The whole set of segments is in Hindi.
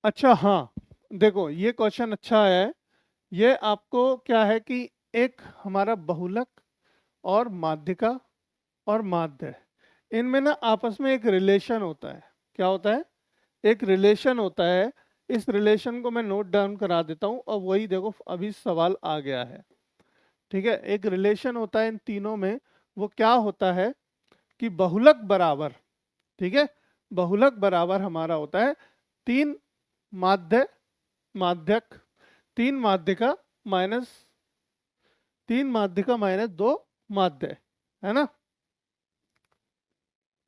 अच्छा हाँ, देखो ये क्वेश्चन अच्छा है। ये आपको क्या है कि एक हमारा बहुलक और माध्यिका और माध्य, इनमें ना आपस में एक रिलेशन होता है। क्या होता है? एक रिलेशन होता है। इस रिलेशन को मैं नोट डाउन करा देता हूँ और वही देखो अभी सवाल आ गया है। ठीक है, एक रिलेशन होता है इन तीनों में। वो क्या होता है कि बहुलक बराबर, ठीक है, बहुलक बराबर हमारा होता है तीन माध्य माध्यक, तीन माध्यिका माइनस, तीन माध्यिका माइनस दो माध्य, है ना।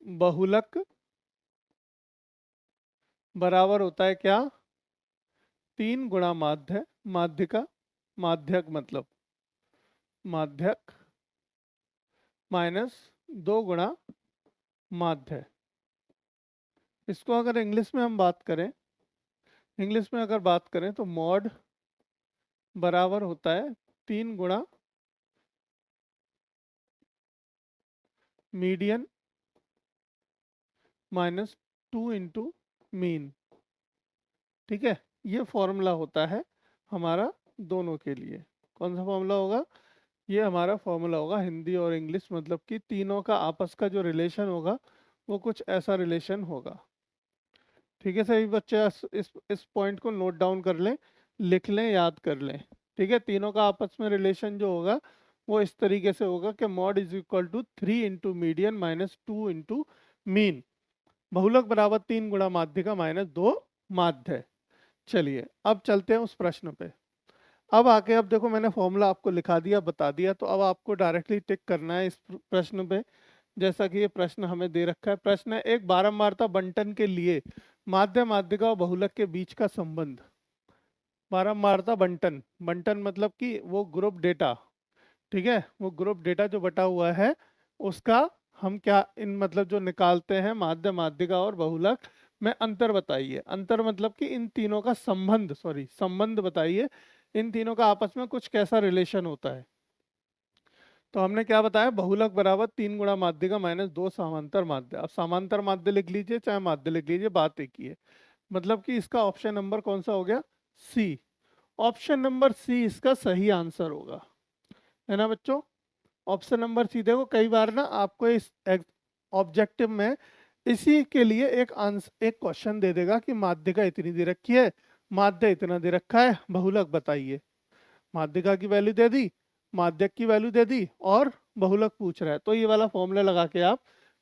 बहुलक बराबर होता है क्या? तीन गुणा माध्य, माध्यिका, माध्यक मतलब माध्यक माइनस दो गुणा माध्य। इसको अगर इंग्लिश में हम बात करें, इंग्लिश में अगर बात करें तो मॉड बराबर होता है तीन गुणा median minus two into mean. ठीक है, ये फॉर्मूला होता है हमारा दोनों के लिए। कौन सा फॉर्मूला होगा? ये हमारा फॉर्मूला होगा हिंदी और इंग्लिश, मतलब कि तीनों का आपस का जो रिलेशन होगा वो कुछ ऐसा रिलेशन होगा। ठीक है सभी बच्चे, इस पॉइंट को नोट डाउन कर लें, लिख लें, याद कर लें। ठीक है, तीनों का आपस में रिलेशन जो होगा वो इस तरीके से होगा कि mode is equal to three into median minus two into mean, बहुलक बराबर तीन गुणा माध्यिका माइनस दो माध्य। चलिए अब चलते हैं उस प्रश्न पे। अब आके अब देखो मैंने फॉर्मूला आपको लिखा दिया, बता दिया, तो अब आपको डायरेक्टली टिक करना है इस प्रश्न पे। जैसा कि ये प्रश्न हमें दे रखा है, प्रश्न है एक बारंबारता बंटन के लिए माध्य माध्यिका और बहुलक के बीच का संबंध। बारंबारता बंटन, बंटन मतलब कि वो ग्रुप डेटा, ठीक है, वो ग्रुप डेटा जो बटा हुआ है उसका हम क्या इन मतलब जो निकालते हैं माध्य माध्यिका और बहुलक में अंतर बताइए। अंतर मतलब कि इन तीनों का संबंध, सॉरी संबंध बताइए, इन तीनों का आपस में कुछ कैसा रिलेशन होता है। तो हमने क्या बताया? बहुलक बराबर तीन गुणा माध्यिका माइनस दो समांतर माध्य। अब समांतर माध्य लिख लीजिए चाहे माध्य लिख लीजिए, बात एक ही है। मतलब कि इसका ऑप्शन नंबर कौन सा हो गया? सी। ऑप्शन नंबर सी इसका सही आंसर होगा, है ना बच्चों। Option number C. देखो कई बार ना आपको इस ऑब्जेक्टिव में इसी के लिए एक आंसर, एक क्वेश्चन दे देगा कि माध्यिका इतनी दे रखी है, माध्य इतना दे रखा है, बहुलक बताइए। माध्यिका की वैल्यू दे दी, माध्यक की वैल्यू दे दी और बहुलक पूछ रहा है, तो ये वाला फॉर्मूला लगा के आप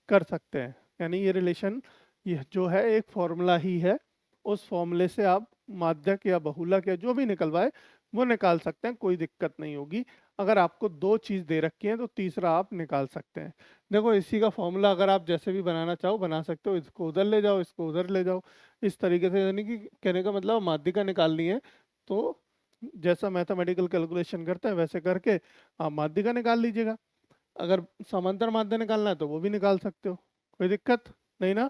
कर सकते हैं। यानी ये रिलेशन, ये जो है एक फॉर्मूला ही है, उस फॉर्मूले से आप माध्यक या बहुलक या जो भी निकलवाए वो निकाल सकते हैं, कोई दिक्कत नहीं होगी। अगर आपको दो चीज़ दे रखी है तो तीसरा आप निकाल सकते हैं। देखो इसी का फॉर्मूला अगर आप जैसे भी बनाना चाहो बना सकते हो, इसको उधर ले जाओ, इसको उधर ले जाओ, इस तरीके से। यानी कि कहने का मतलब माध्यिका निकालनी है तो जैसा मैथमेटिकल कैलकुलेशन करते हैं वैसे करके आप माध्यिका निकाल लीजिएगा। अगर समांतर माध्य निकालना है तो वो भी निकाल सकते हो, कोई दिक्कत नहीं ना।